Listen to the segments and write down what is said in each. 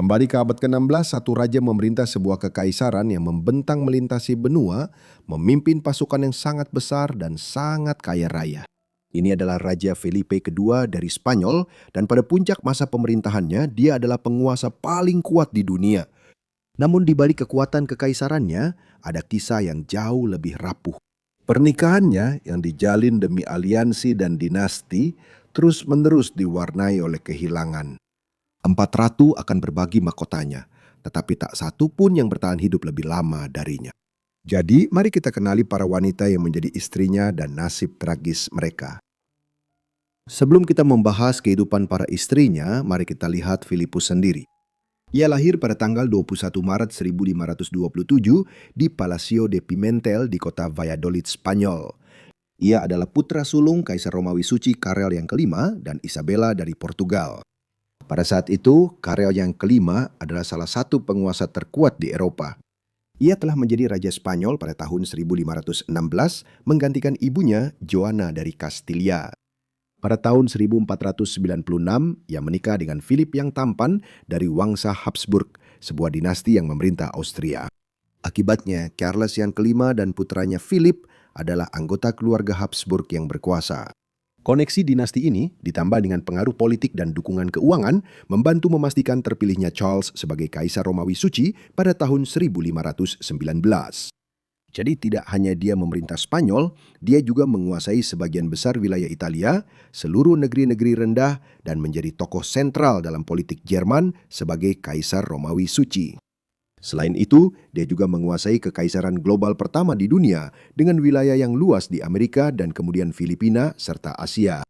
Kembali ke abad ke-16, satu raja memerintah sebuah kekaisaran yang membentang melintasi benua, memimpin pasukan yang sangat besar dan sangat kaya raya. Ini adalah Raja Felipe II dari Spanyol, dan pada puncak masa pemerintahannya, dia adalah penguasa paling kuat di dunia. Namun di balik kekuatan kekaisarannya, ada kisah yang jauh lebih rapuh. Pernikahannya yang dijalin demi aliansi dan dinasti, terus-menerus diwarnai oleh kehilangan. 4 ratu akan berbagi mahkotanya, tetapi tak satu pun yang bertahan hidup lebih lama darinya. Jadi, mari kita kenali para wanita yang menjadi istrinya dan nasib tragis mereka. Sebelum kita membahas kehidupan para istrinya, mari kita lihat Filipus sendiri. Ia lahir pada tanggal 21 Maret 1527 di Palacio de Pimentel di kota Valladolid, Spanyol. Ia adalah putra sulung Kaisar Romawi Suci Karel yang kelima dan Isabella dari Portugal. Pada saat itu, Karel yang kelima adalah salah satu penguasa terkuat di Eropa. Ia telah menjadi Raja Spanyol pada tahun 1516, menggantikan ibunya, Joanna dari Kastilia. Pada tahun 1496, ia menikah dengan Philip yang tampan dari Wangsa Habsburg, sebuah dinasti yang memerintah Austria. Akibatnya, Charles yang kelima dan putranya Philip adalah anggota keluarga Habsburg yang berkuasa. Koneksi dinasti ini, ditambah dengan pengaruh politik dan dukungan keuangan, membantu memastikan terpilihnya Charles sebagai Kaisar Romawi Suci pada tahun 1519. Jadi tidak hanya dia memerintah Spanyol, dia juga menguasai sebagian besar wilayah Italia, seluruh negeri-negeri rendah, dan menjadi tokoh sentral dalam politik Jerman sebagai Kaisar Romawi Suci. Selain itu, dia juga menguasai kekaisaran global pertama di dunia dengan wilayah yang luas di Amerika dan kemudian Filipina serta Asia.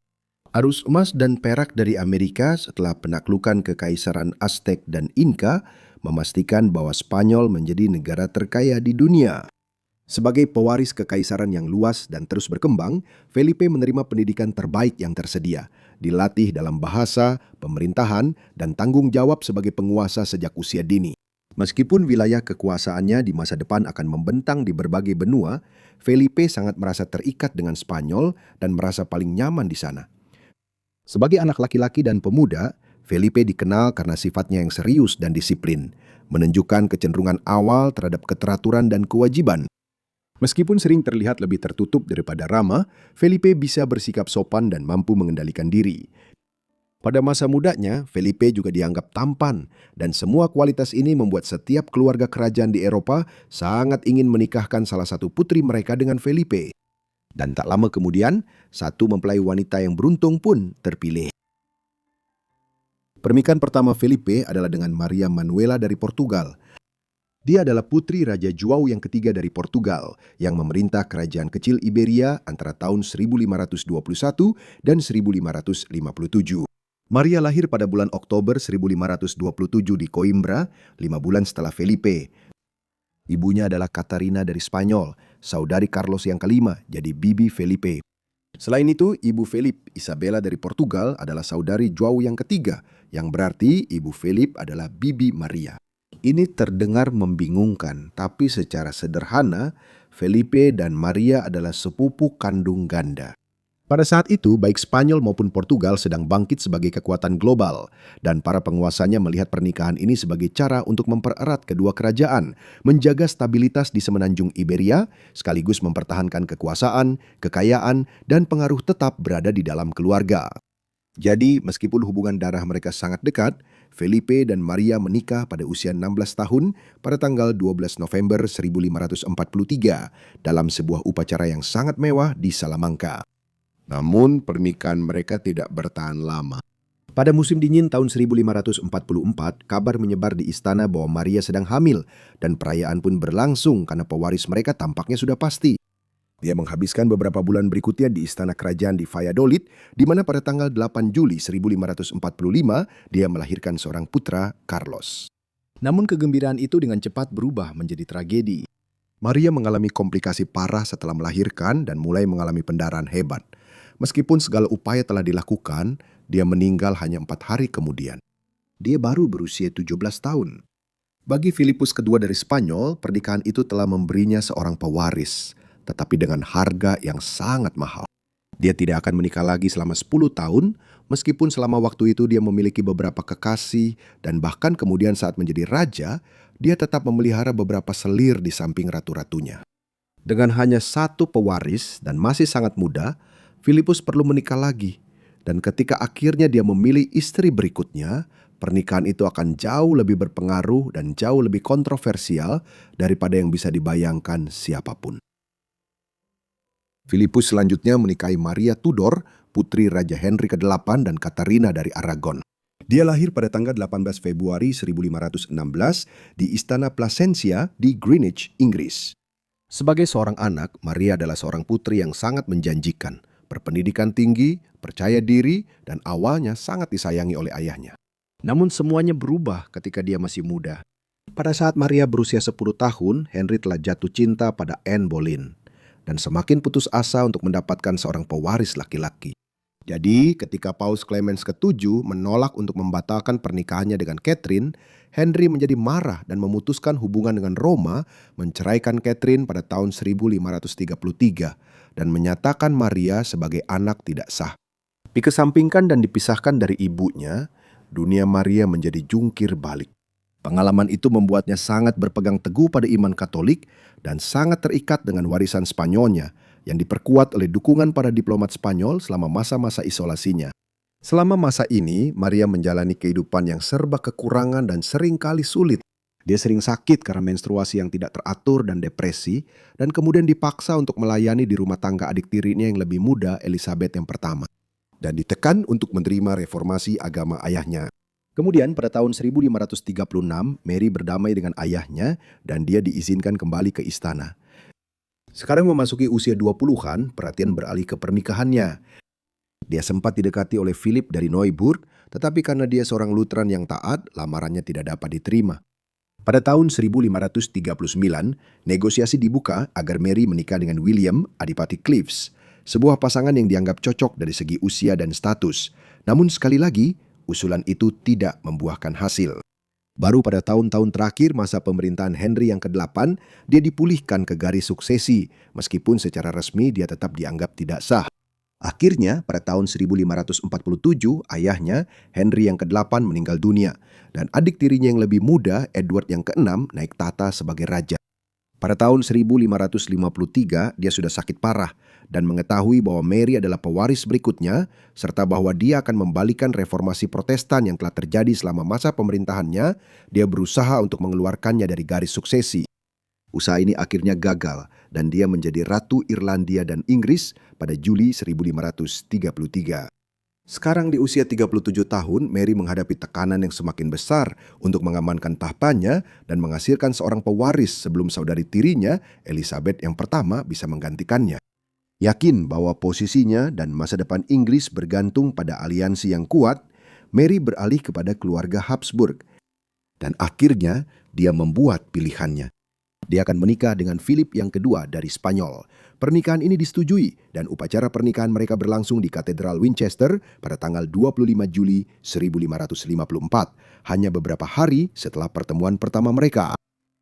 Arus emas dan perak dari Amerika setelah penaklukan kekaisaran Aztec dan Inca memastikan bahwa Spanyol menjadi negara terkaya di dunia. Sebagai pewaris kekaisaran yang luas dan terus berkembang, Felipe menerima pendidikan terbaik yang tersedia, dilatih dalam bahasa, pemerintahan, dan tanggung jawab sebagai penguasa sejak usia dini. Meskipun wilayah kekuasaannya di masa depan akan membentang di berbagai benua, Felipe sangat merasa terikat dengan Spanyol dan merasa paling nyaman di sana. Sebagai anak laki-laki dan pemuda, Felipe dikenal karena sifatnya yang serius dan disiplin, menunjukkan kecenderungan awal terhadap keteraturan dan kewajiban. Meskipun sering terlihat lebih tertutup daripada ramah, Felipe bisa bersikap sopan dan mampu mengendalikan diri. Pada masa mudanya, Felipe juga dianggap tampan, dan semua kualitas ini membuat setiap keluarga kerajaan di Eropa sangat ingin menikahkan salah satu putri mereka dengan Felipe. Dan tak lama kemudian, satu mempelai wanita yang beruntung pun terpilih. Pernikahan pertama Felipe adalah dengan Maria Manuela dari Portugal. Dia adalah putri Raja João yang ketiga dari Portugal, yang memerintah kerajaan kecil Iberia antara tahun 1521 dan 1557. Maria lahir pada bulan Oktober 1527 di Coimbra, 5 bulan setelah Felipe. Ibunya adalah Katarina dari Spanyol, saudari Carlos yang kelima, jadi Bibi Felipe. Selain itu, ibu Philip, Isabella dari Portugal, adalah saudari João yang ketiga, yang berarti ibu Philip adalah Bibi Maria. Ini terdengar membingungkan, tapi secara sederhana, Felipe dan Maria adalah sepupu kandung ganda. Pada saat itu, baik Spanyol maupun Portugal sedang bangkit sebagai kekuatan global, dan para penguasanya melihat pernikahan ini sebagai cara untuk mempererat kedua kerajaan, menjaga stabilitas di semenanjung Iberia, sekaligus mempertahankan kekuasaan, kekayaan, dan pengaruh tetap berada di dalam keluarga. Jadi, meskipun hubungan darah mereka sangat dekat, Felipe dan Maria menikah pada usia 16 tahun pada tanggal 12 November 1543 dalam sebuah upacara yang sangat mewah di Salamanca. Namun pernikahan mereka tidak bertahan lama. Pada musim dingin tahun 1544, kabar menyebar di istana bahwa Maria sedang hamil dan perayaan pun berlangsung karena pewaris mereka tampaknya sudah pasti. Dia menghabiskan beberapa bulan berikutnya di istana kerajaan di Valladolid, di mana pada tanggal 8 Juli 1545 dia melahirkan seorang putra, Carlos. Namun kegembiraan itu dengan cepat berubah menjadi tragedi. Maria mengalami komplikasi parah setelah melahirkan dan mulai mengalami pendarahan hebat. Meskipun segala upaya telah dilakukan, dia meninggal hanya 4 hari kemudian. Dia baru berusia 17 tahun. Bagi Filipus II dari Spanyol, pernikahan itu telah memberinya seorang pewaris, tetapi dengan harga yang sangat mahal. Dia tidak akan menikah lagi selama 10 tahun, meskipun selama waktu itu dia memiliki beberapa kekasih dan bahkan kemudian saat menjadi raja, dia tetap memelihara beberapa selir di samping ratu-ratunya. Dengan hanya satu pewaris dan masih sangat muda, Filipus perlu menikah lagi. Dan ketika akhirnya dia memilih istri berikutnya, pernikahan itu akan jauh lebih berpengaruh dan jauh lebih kontroversial daripada yang bisa dibayangkan siapapun. Filipus selanjutnya menikahi Maria Tudor, putri Raja Henry ke-8 dan Katarina dari Aragon. Dia lahir pada tanggal 18 Februari 1516 di Istana Plasencia di Greenwich, Inggris. Sebagai seorang anak, Maria adalah seorang putri yang sangat menjanjikan, berpendidikan tinggi, percaya diri, dan awalnya sangat disayangi oleh ayahnya. Namun semuanya berubah ketika dia masih muda. Pada saat Maria berusia 10 tahun, Henry telah jatuh cinta pada Anne Boleyn dan semakin putus asa untuk mendapatkan seorang pewaris laki-laki. Jadi, ketika Paus Clemens ke-7 menolak untuk membatalkan pernikahannya dengan Catherine, Henry menjadi marah dan memutuskan hubungan dengan Roma, menceraikan Catherine pada tahun 1533 dan menyatakan Maria sebagai anak tidak sah. Dikesampingkan dan dipisahkan dari ibunya, dunia Maria menjadi jungkir balik. Pengalaman itu membuatnya sangat berpegang teguh pada iman Katolik dan sangat terikat dengan warisan Spanyolnya yang diperkuat oleh dukungan para diplomat Spanyol selama masa-masa isolasinya. Selama masa ini, Maria menjalani kehidupan yang serba kekurangan dan seringkali sulit. Dia sering sakit karena menstruasi yang tidak teratur dan depresi, dan kemudian dipaksa untuk melayani di rumah tangga adik tirinya yang lebih muda, Elizabeth yang pertama, dan ditekan untuk menerima reformasi agama ayahnya. Kemudian pada tahun 1536, Mary berdamai dengan ayahnya dan dia diizinkan kembali ke istana. Sekarang memasuki usia 20-an, perhatian beralih ke pernikahannya. Dia sempat didekati oleh Philip dari Neuburg, tetapi karena dia seorang Lutheran yang taat, lamarannya tidak dapat diterima. Pada tahun 1539, negosiasi dibuka agar Mary menikah dengan William, Adipati Cleves, sebuah pasangan yang dianggap cocok dari segi usia dan status. Namun sekali lagi, usulan itu tidak membuahkan hasil. Baru pada tahun-tahun terakhir masa pemerintahan Henry yang ke-8, dia dipulihkan ke garis suksesi, meskipun secara resmi dia tetap dianggap tidak sah. Akhirnya, pada tahun 1547, ayahnya, Henry yang ke-8 meninggal dunia, dan adik tirinya yang lebih muda, Edward yang ke-6, naik tahta sebagai raja. Pada tahun 1553, dia sudah sakit parah dan mengetahui bahwa Mary adalah pewaris berikutnya, serta bahwa dia akan membalikan reformasi Protestan yang telah terjadi selama masa pemerintahannya. Dia berusaha untuk mengeluarkannya dari garis suksesi. Usaha ini akhirnya gagal dan dia menjadi Ratu Irlandia dan Inggris pada Juli 1533. Sekarang di usia 37 tahun, Mary menghadapi tekanan yang semakin besar untuk mengamankan tahtanya dan menghasilkan seorang pewaris sebelum saudari tirinya, Elizabeth yang pertama, bisa menggantikannya. Yakin bahwa posisinya dan masa depan Inggris bergantung pada aliansi yang kuat, Mary beralih kepada keluarga Habsburg. Dan akhirnya dia membuat pilihannya. Dia akan menikah dengan Philip yang kedua dari Spanyol. Pernikahan ini disetujui dan upacara pernikahan mereka berlangsung di Katedral Winchester pada tanggal 25 Juli 1554, hanya beberapa hari setelah pertemuan pertama mereka.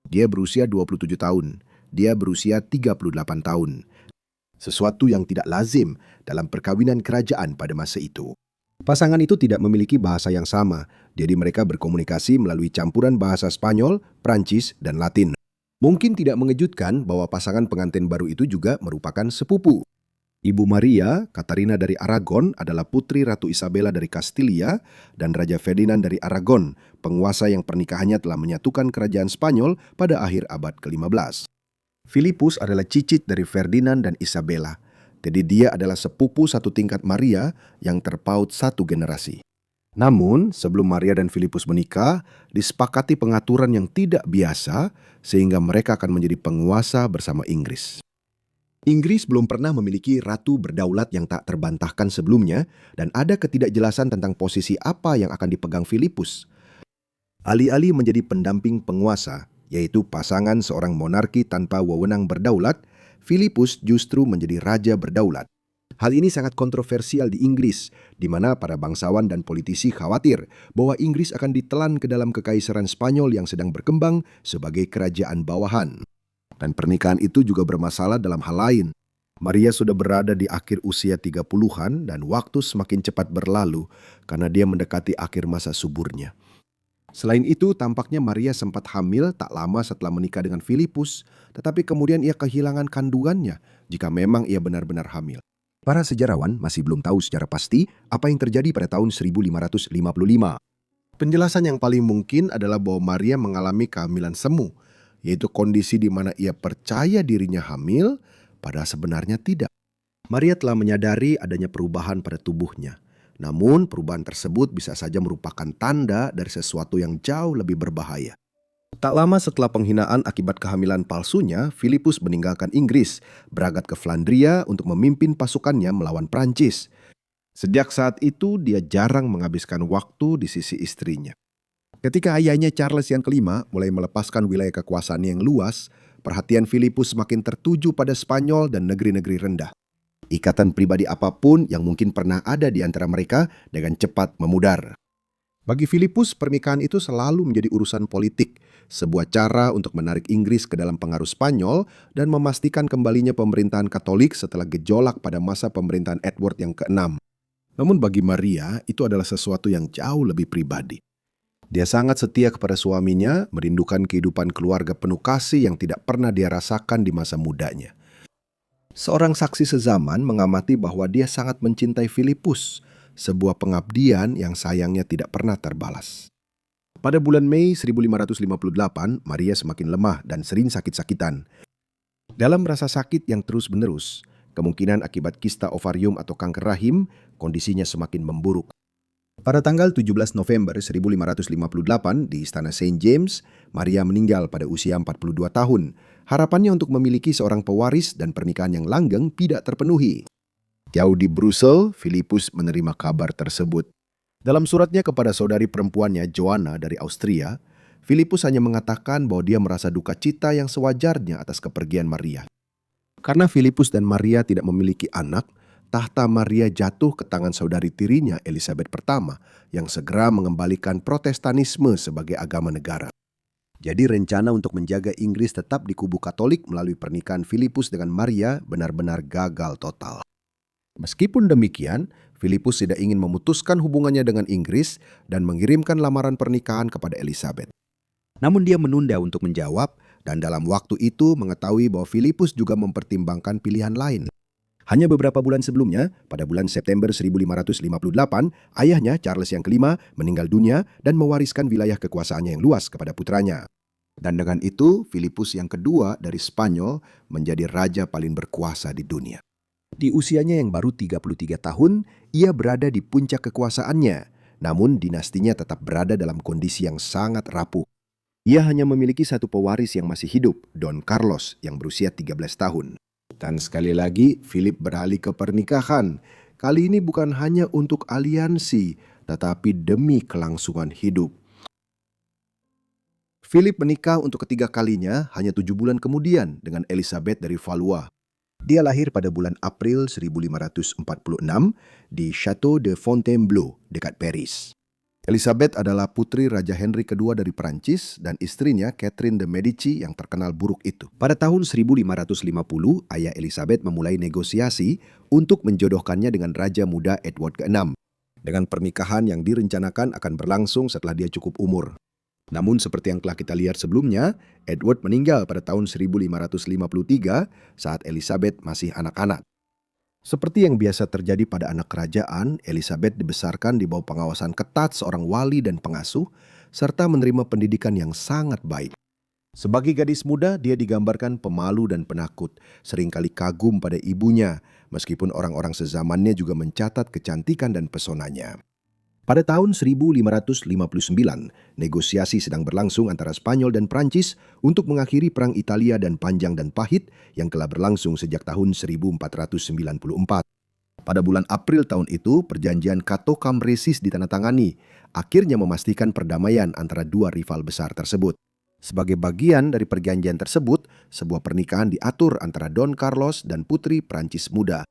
Dia berusia 27 tahun, dia berusia 38 tahun. Sesuatu yang tidak lazim dalam perkawinan kerajaan pada masa itu. Pasangan itu tidak memiliki bahasa yang sama, jadi mereka berkomunikasi melalui campuran bahasa Spanyol, Prancis, dan Latin. Mungkin tidak mengejutkan bahwa pasangan pengantin baru itu juga merupakan sepupu. Ibu Maria, Katarina dari Aragon, adalah putri Ratu Isabella dari Kastilia dan Raja Ferdinand dari Aragon, penguasa yang pernikahannya telah menyatukan kerajaan Spanyol pada akhir abad ke-15. Filipus adalah cicit dari Ferdinand dan Isabella, jadi dia adalah sepupu satu tingkat Maria yang terpaut satu generasi. Namun, sebelum Maria dan Filipus menikah, disepakati pengaturan yang tidak biasa sehingga mereka akan menjadi penguasa bersama Inggris. Inggris belum pernah memiliki ratu berdaulat yang tak terbantahkan sebelumnya dan ada ketidakjelasan tentang posisi apa yang akan dipegang Filipus. Alih-alih menjadi pendamping penguasa, yaitu pasangan seorang monarki tanpa wewenang berdaulat, Filipus justru menjadi raja berdaulat. Hal ini sangat kontroversial di Inggris, di mana para bangsawan dan politisi khawatir bahwa Inggris akan ditelan ke dalam kekaisaran Spanyol yang sedang berkembang sebagai kerajaan bawahan. Dan pernikahan itu juga bermasalah dalam hal lain. Maria sudah berada di akhir usia 30-an dan waktu semakin cepat berlalu karena dia mendekati akhir masa suburnya. Selain itu, tampaknya Maria sempat hamil tak lama setelah menikah dengan Filipus, tetapi kemudian ia kehilangan kandungannya jika memang ia benar-benar hamil. Para sejarawan masih belum tahu secara pasti apa yang terjadi pada tahun 1555. Penjelasan yang paling mungkin adalah bahwa Maria mengalami kehamilan semu, yaitu kondisi di mana ia percaya dirinya hamil, padahal sebenarnya tidak. Maria telah menyadari adanya perubahan pada tubuhnya. Namun perubahan tersebut bisa saja merupakan tanda dari sesuatu yang jauh lebih berbahaya. Tak lama setelah penghinaan akibat kehamilan palsunya, Filipus meninggalkan Inggris, berangkat ke Flandria untuk memimpin pasukannya melawan Prancis. Sejak saat itu, dia jarang menghabiskan waktu di sisi istrinya. Ketika ayahnya Charles yang kelima mulai melepaskan wilayah kekuasaannya yang luas, perhatian Filipus semakin tertuju pada Spanyol dan negeri-negeri rendah. Ikatan pribadi apapun yang mungkin pernah ada di antara mereka dengan cepat memudar. Bagi Filipus, pernikahan itu selalu menjadi urusan politik, sebuah cara untuk menarik Inggris ke dalam pengaruh Spanyol dan memastikan kembalinya pemerintahan Katolik setelah gejolak pada masa pemerintahan Edward yang ke-6. Namun bagi Maria, itu adalah sesuatu yang jauh lebih pribadi. Dia sangat setia kepada suaminya, merindukan kehidupan keluarga penuh kasih yang tidak pernah dia rasakan di masa mudanya. Seorang saksi sezaman mengamati bahwa dia sangat mencintai Filipus, sebuah pengabdian yang sayangnya tidak pernah terbalas. Pada bulan Mei 1558, Maria semakin lemah dan sering sakit-sakitan. Dalam rasa sakit yang terus-menerus, kemungkinan akibat kista ovarium atau kanker rahim, kondisinya semakin memburuk. Pada tanggal 17 November 1558 di Istana St. James, Maria meninggal pada usia 42 tahun. Harapannya untuk memiliki seorang pewaris dan pernikahan yang langgeng tidak terpenuhi. Jauh di Brussels, Filipus menerima kabar tersebut. Dalam suratnya kepada saudari perempuannya, Joanna dari Austria, Filipus hanya mengatakan bahwa dia merasa duka cita yang sewajarnya atas kepergian Maria. Karena Filipus dan Maria tidak memiliki anak, tahta Maria jatuh ke tangan saudari tirinya Elizabeth I yang segera mengembalikan Protestanisme sebagai agama negara. Jadi rencana untuk menjaga Inggris tetap di kubu Katolik melalui pernikahan Filipus dengan Maria benar-benar gagal total. Meskipun demikian, Filipus tidak ingin memutuskan hubungannya dengan Inggris dan mengirimkan lamaran pernikahan kepada Elizabeth. Namun dia menunda untuk menjawab dan dalam waktu itu mengetahui bahwa Filipus juga mempertimbangkan pilihan lain. Hanya beberapa bulan sebelumnya, pada bulan September 1558, ayahnya Charles yang kelima meninggal dunia dan mewariskan wilayah kekuasaannya yang luas kepada putranya. Dan dengan itu, Filipus yang kedua dari Spanyol menjadi raja paling berkuasa di dunia. Di usianya yang baru 33 tahun, ia berada di puncak kekuasaannya, namun dinastinya tetap berada dalam kondisi yang sangat rapuh. Ia hanya memiliki satu pewaris yang masih hidup, Don Carlos, yang berusia 13 tahun. Dan sekali lagi, Philip beralih ke pernikahan. Kali ini bukan hanya untuk aliansi, tetapi demi kelangsungan hidup. Philip menikah untuk ketiga kalinya hanya 7 bulan kemudian dengan Elizabeth dari Valois. Dia lahir pada bulan April 1546 di Château de Fontainebleau dekat Paris. Elizabeth adalah putri Raja Henry II dari Prancis dan istrinya Catherine de Medici yang terkenal buruk itu. Pada tahun 1550, ayah Elizabeth memulai negosiasi untuk menjodohkannya dengan Raja Muda Edward ke-6. Dengan pernikahan yang direncanakan akan berlangsung setelah dia cukup umur. Namun seperti yang telah kita lihat sebelumnya, Edward meninggal pada tahun 1553 saat Elizabeth masih anak-anak. Seperti yang biasa terjadi pada anak kerajaan, Elizabeth dibesarkan di bawah pengawasan ketat seorang wali dan pengasuh, serta menerima pendidikan yang sangat baik. Sebagai gadis muda, dia digambarkan pemalu dan penakut, seringkali kagum pada ibunya, meskipun orang-orang sezamannya juga mencatat kecantikan dan pesonanya. Pada tahun 1559, negosiasi sedang berlangsung antara Spanyol dan Prancis untuk mengakhiri Perang Italia dan Panjang dan Pahit yang telah berlangsung sejak tahun 1494. Pada bulan April tahun itu, perjanjian Cato Cambresis ditandatangani, akhirnya memastikan perdamaian antara dua rival besar tersebut. Sebagai bagian dari perjanjian tersebut, sebuah pernikahan diatur antara Don Carlos dan putri Prancis muda.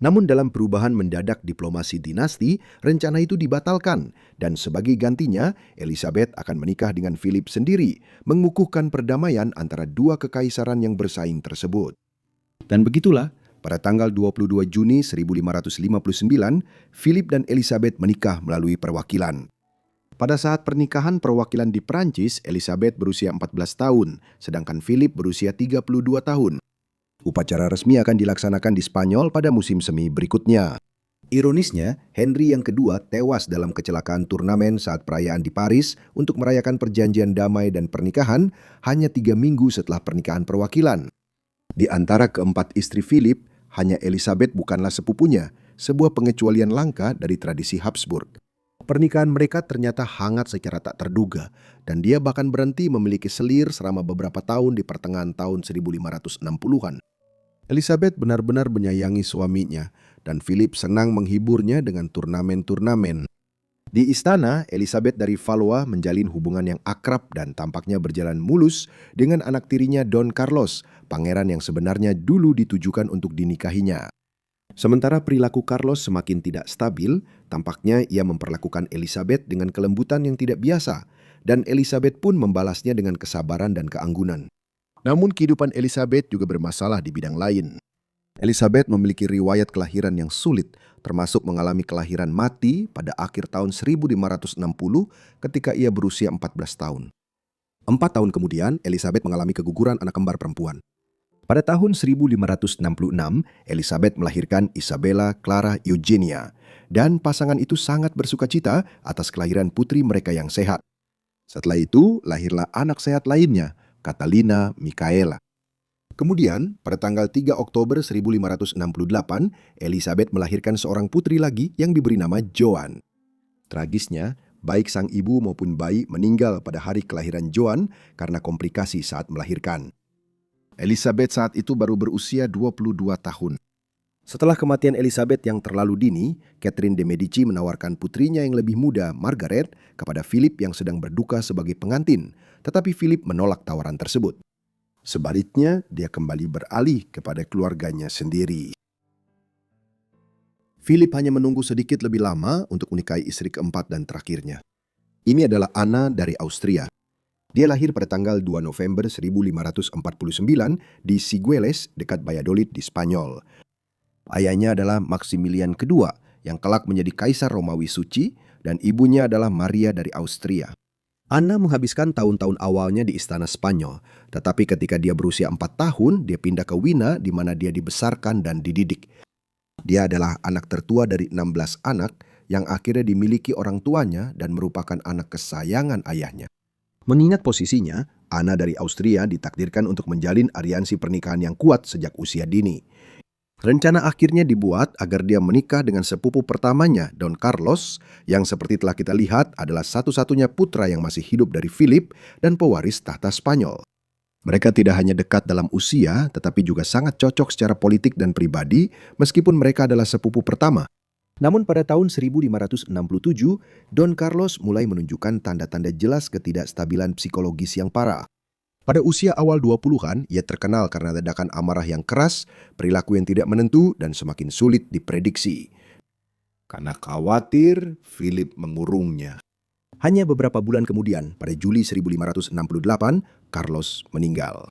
Namun dalam perubahan mendadak diplomasi dinasti, rencana itu dibatalkan dan sebagai gantinya, Elizabeth akan menikah dengan Philip sendiri, mengukuhkan perdamaian antara dua kekaisaran yang bersaing tersebut. Dan begitulah, Pada tanggal 22 Juni 1559, Philip dan Elizabeth menikah melalui perwakilan. Pada saat pernikahan perwakilan di Prancis, Elizabeth berusia 14 tahun, sedangkan Philip berusia 32 tahun. Upacara resmi akan dilaksanakan di Spanyol pada musim semi berikutnya. Ironisnya, Henry yang kedua tewas dalam kecelakaan turnamen saat perayaan di Paris untuk merayakan perjanjian damai dan pernikahan hanya 3 minggu setelah pernikahan perwakilan. Di antara keempat istri Philip, hanya Elizabeth bukanlah sepupunya, sebuah pengecualian langka dari tradisi Habsburg. Pernikahan mereka ternyata hangat secara tak terduga, dan dia bahkan berhenti memiliki selir selama beberapa tahun di pertengahan tahun 1560-an. Elizabeth benar-benar menyayangi suaminya, dan Philip senang menghiburnya dengan turnamen-turnamen. Di istana, Elizabeth dari Valois menjalin hubungan yang akrab dan tampaknya berjalan mulus dengan anak tirinya Don Carlos, pangeran yang sebenarnya dulu ditujukan untuk dinikahinya. Sementara perilaku Carlos semakin tidak stabil, tampaknya ia memperlakukan Elizabeth dengan kelembutan yang tidak biasa, dan Elizabeth pun membalasnya dengan kesabaran dan keanggunan. Namun kehidupan Elizabeth juga bermasalah di bidang lain. Elizabeth memiliki riwayat kelahiran yang sulit, termasuk mengalami kelahiran mati pada akhir tahun 1560 ketika ia berusia 14 tahun. 4 tahun kemudian, Elizabeth mengalami keguguran anak kembar perempuan. Pada tahun 1566, Elizabeth melahirkan Isabella Clara Eugenia, dan pasangan itu sangat bersukacita atas kelahiran putri mereka yang sehat. Setelah itu, lahirlah anak sehat lainnya, Catalina Michaela. Kemudian, pada tanggal 3 Oktober 1568, Elizabeth melahirkan seorang putri lagi yang diberi nama Joan. Tragisnya, baik sang ibu maupun bayi meninggal pada hari kelahiran Joan karena komplikasi saat melahirkan. Elizabeth saat itu baru berusia 22 tahun. Setelah kematian Elizabeth yang terlalu dini, Catherine de Medici menawarkan putrinya yang lebih muda, Margaret, kepada Philip yang sedang berduka sebagai pengantin, tetapi Philip menolak tawaran tersebut. Sebaliknya, dia kembali beralih kepada keluarganya sendiri. Philip hanya menunggu sedikit lebih lama untuk menikahi istri keempat dan terakhirnya. Ini adalah Anna dari Austria. Dia lahir pada tanggal 2 November 1549 di Sigüelles, dekat Valladolid di Spanyol. Ayahnya adalah Maximilian II, yang kelak menjadi Kaisar Romawi Suci, dan ibunya adalah Maria dari Austria. Anna menghabiskan tahun-tahun awalnya di istana Spanyol, tetapi ketika dia berusia 4 tahun, dia pindah ke Wina di mana dia dibesarkan dan dididik. Dia adalah anak tertua dari 16 anak yang akhirnya dimiliki orang tuanya dan merupakan anak kesayangan ayahnya. Mengingat posisinya, Anna dari Austria ditakdirkan untuk menjalin aliansi pernikahan yang kuat sejak usia dini. Rencana akhirnya dibuat agar dia menikah dengan sepupu pertamanya, Don Carlos, yang seperti telah kita lihat adalah satu-satunya putra yang masih hidup dari Philip dan pewaris tahta Spanyol. Mereka tidak hanya dekat dalam usia, tetapi juga sangat cocok secara politik dan pribadi, meskipun mereka adalah sepupu pertama. Namun pada tahun 1567, Don Carlos mulai menunjukkan tanda-tanda jelas ketidakstabilan psikologis yang parah. Pada usia awal 20-an, ia terkenal karena ledakan amarah yang keras, perilaku yang tidak menentu, dan semakin sulit diprediksi. Karena khawatir, Philip mengurungnya. Hanya beberapa bulan kemudian, pada Juli 1568, Carlos meninggal.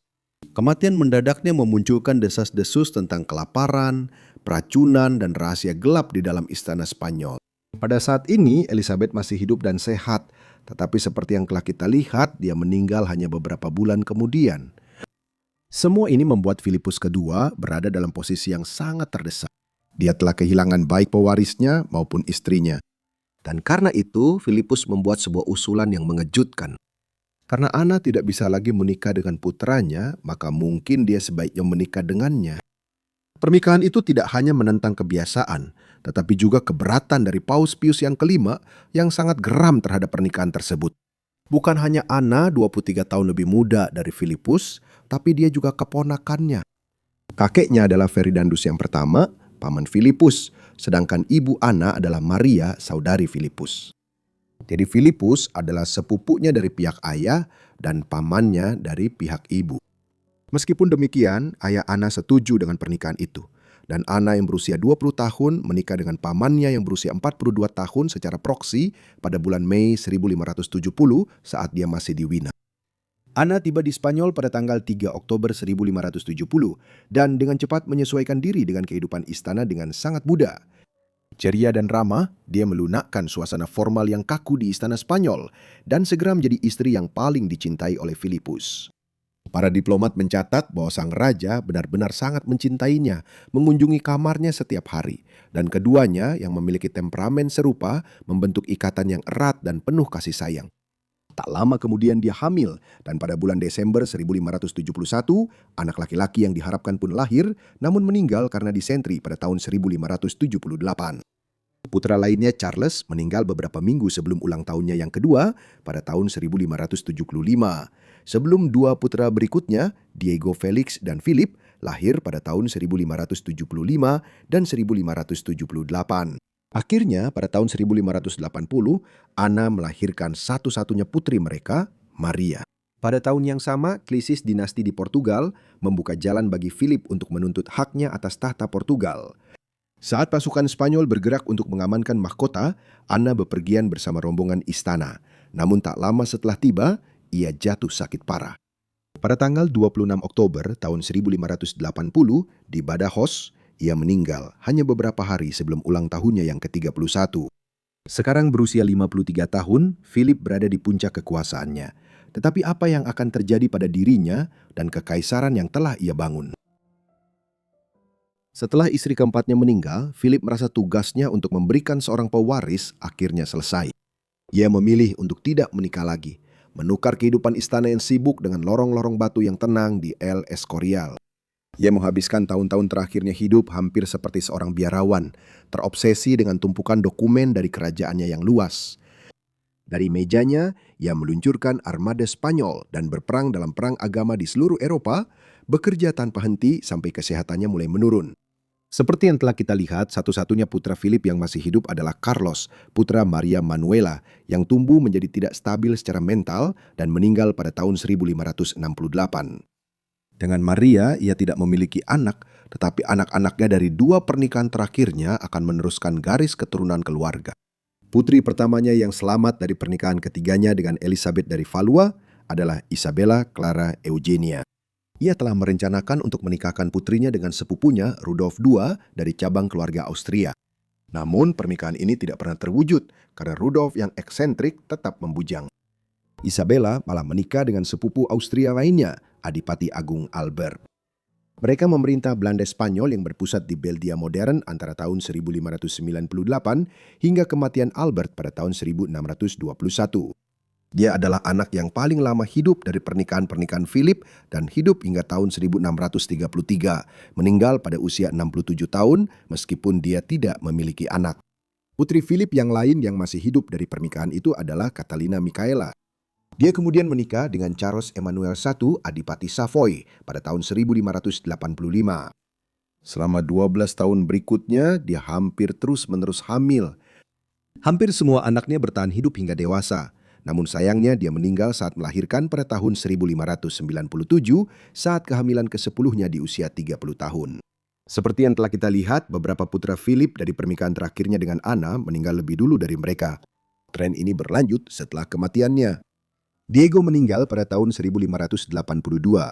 Kematian mendadaknya memunculkan desas-desus tentang kelaparan, peracunan, dan rahasia gelap di dalam istana Spanyol. Pada saat ini, Elizabeth masih hidup dan sehat, tetapi seperti yang telah kita lihat, dia meninggal hanya beberapa bulan kemudian. Semua ini membuat Philippus II berada dalam posisi yang sangat terdesak. Dia telah kehilangan baik pewarisnya maupun istrinya. Dan karena itu, Philippus membuat sebuah usulan yang mengejutkan. Karena Anna tidak bisa lagi menikah dengan putranya, maka mungkin dia sebaiknya menikah dengannya. Pernikahan itu tidak hanya menentang kebiasaan, tetapi juga keberatan dari Paus Pius yang kelima yang sangat geram terhadap pernikahan tersebut. Bukan hanya Anna 23 tahun lebih muda dari Philippus, tapi dia juga keponakannya. Kakeknya adalah Ferdinandus yang pertama, paman Philippus, sedangkan ibu Anna adalah Maria, saudari Philippus. Jadi Philippus adalah sepupunya dari pihak ayah dan pamannya dari pihak ibu. Meskipun demikian, ayah Anna setuju dengan pernikahan itu. Dan Anna yang berusia 20 tahun menikah dengan pamannya yang berusia 42 tahun secara proksi pada bulan Mei 1570 saat dia masih di Wina. Ana tiba di Spanyol pada tanggal 3 Oktober 1570 dan dengan cepat menyesuaikan diri dengan kehidupan istana dengan sangat mudah. Ceria dan ramah, dia melunakkan suasana formal yang kaku di istana Spanyol dan segera menjadi istri yang paling dicintai oleh Filipus. Para diplomat mencatat bahwa sang raja benar-benar sangat mencintainya, mengunjungi kamarnya setiap hari, dan keduanya yang memiliki temperamen serupa membentuk ikatan yang erat dan penuh kasih sayang. Tak lama kemudian dia hamil, dan pada bulan Desember 1571, anak laki-laki yang diharapkan pun lahir, namun meninggal karena disentri pada tahun 1578. Putra lainnya Charles meninggal beberapa minggu sebelum ulang tahunnya yang kedua pada tahun 1575. Sebelum dua putra berikutnya, Diego Felix dan Philip, lahir pada tahun 1575 dan 1578. Akhirnya, pada tahun 1580, Ana melahirkan satu-satunya putri mereka, Maria. Pada tahun yang sama, krisis dinasti di Portugal membuka jalan bagi Philip untuk menuntut haknya atas tahta Portugal. Saat pasukan Spanyol bergerak untuk mengamankan mahkota, Ana bepergian bersama rombongan istana. Namun tak lama setelah tiba, ia jatuh sakit parah. Pada tanggal 26 Oktober tahun 1580, di Badajoz, ia meninggal hanya beberapa hari sebelum ulang tahunnya yang ke-31. Sekarang berusia 53 tahun, Philip berada di puncak kekuasaannya. Tetapi apa yang akan terjadi pada dirinya dan kekaisaran yang telah ia bangun? Setelah istri keempatnya meninggal, Philip merasa tugasnya untuk memberikan seorang pewaris akhirnya selesai. Ia memilih untuk tidak menikah lagi, menukar kehidupan istana yang sibuk dengan lorong-lorong batu yang tenang di El Escorial. Ia menghabiskan tahun-tahun terakhirnya hidup hampir seperti seorang biarawan, terobsesi dengan tumpukan dokumen dari kerajaannya yang luas. Dari mejanya, ia meluncurkan armada Spanyol dan berperang dalam perang agama di seluruh Eropa, bekerja tanpa henti sampai kesehatannya mulai menurun. Seperti yang telah kita lihat, satu-satunya putra Philip yang masih hidup adalah Carlos, putra Maria Manuela, yang tumbuh menjadi tidak stabil secara mental dan meninggal pada tahun 1568. Dengan Maria, ia tidak memiliki anak, tetapi anak-anaknya dari dua pernikahan terakhirnya akan meneruskan garis keturunan keluarga. Putri pertamanya yang selamat dari pernikahan ketiganya dengan Elizabeth dari Valois adalah Isabella Clara Eugenia. Ia telah merencanakan untuk menikahkan putrinya dengan sepupunya Rudolf II dari cabang keluarga Austria. Namun pernikahan ini tidak pernah terwujud karena Rudolf yang eksentrik tetap membujang. Isabella malah menikah dengan sepupu Austria lainnya, Adipati Agung Albert. Mereka memerintah Belanda Spanyol yang berpusat di Belgia modern antara tahun 1598 hingga kematian Albert pada tahun 1621. Dia adalah anak yang paling lama hidup dari pernikahan-pernikahan Philip dan hidup hingga tahun 1633, meninggal pada usia 67 tahun meskipun dia tidak memiliki anak. Putri Philip yang lain yang masih hidup dari pernikahan itu adalah Catalina Michaela. Dia kemudian menikah dengan Charles Emmanuel I, Adipati Savoy, pada tahun 1585. Selama 12 tahun berikutnya, dia hampir terus-menerus hamil. Hampir semua anaknya bertahan hidup hingga dewasa. Namun sayangnya dia meninggal saat melahirkan pada tahun 1597 saat kehamilan ke-10-nya di usia 30 tahun. Seperti yang telah kita lihat, beberapa putra Philip dari pernikahan terakhirnya dengan Ana meninggal lebih dulu dari mereka. Tren ini berlanjut setelah kematiannya. Diego meninggal pada tahun 1582,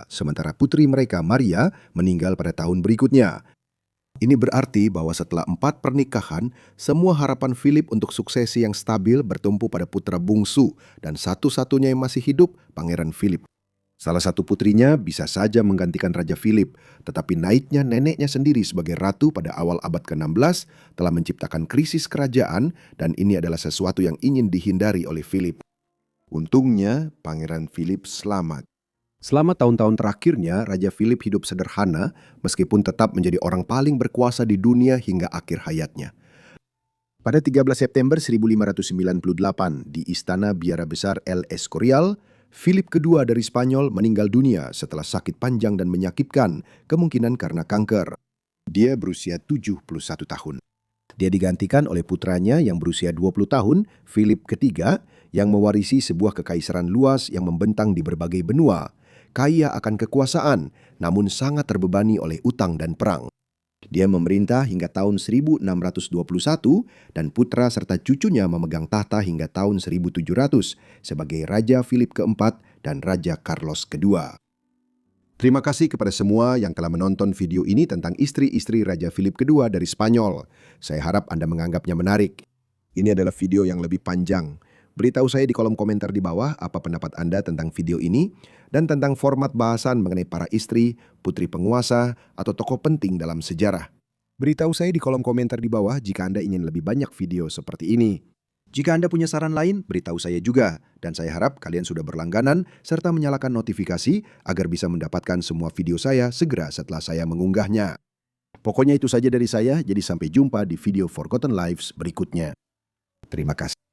sementara putri mereka Maria meninggal pada tahun berikutnya. Ini berarti bahwa setelah 4 pernikahan, semua harapan Philip untuk suksesi yang stabil bertumpu pada putra bungsu dan satu-satunya yang masih hidup, Pangeran Philip. Salah satu putrinya bisa saja menggantikan Raja Philip, tetapi naiknya neneknya sendiri sebagai ratu pada awal abad ke-16 telah menciptakan krisis kerajaan dan ini adalah sesuatu yang ingin dihindari oleh Philip. Untungnya, Pangeran Philip selamat. Selama tahun-tahun terakhirnya, Raja Philip hidup sederhana meskipun tetap menjadi orang paling berkuasa di dunia hingga akhir hayatnya. Pada 13 September 1598 di Istana Biara Besar El Escorial, Philip II dari Spanyol meninggal dunia setelah sakit panjang dan menyakitkan, kemungkinan karena kanker. Dia berusia 71 tahun. Dia digantikan oleh putranya yang berusia 20 tahun, Philip III, yang mewarisi sebuah kekaisaran luas yang membentang di berbagai benua. Kaya akan kekuasaan, namun sangat terbebani oleh utang dan perang. Dia memerintah hingga tahun 1621 dan putra serta cucunya memegang tahta hingga tahun 1700 sebagai Raja Philip keempat dan Raja Carlos kedua. Terima kasih kepada semua yang telah menonton video ini tentang istri-istri Raja Philip kedua dari Spanyol. Saya harap Anda menganggapnya menarik. Ini adalah video yang lebih panjang. Beritahu saya di kolom komentar di bawah apa pendapat Anda tentang video ini dan tentang format bahasan mengenai para istri, putri penguasa, atau tokoh penting dalam sejarah. Beritahu saya di kolom komentar di bawah jika Anda ingin lebih banyak video seperti ini. Jika Anda punya saran lain, beritahu saya juga. Dan saya harap kalian sudah berlangganan serta menyalakan notifikasi agar bisa mendapatkan semua video saya segera setelah saya mengunggahnya. Pokoknya itu saja dari saya, jadi sampai jumpa di video Forgotten Lives berikutnya. Terima kasih.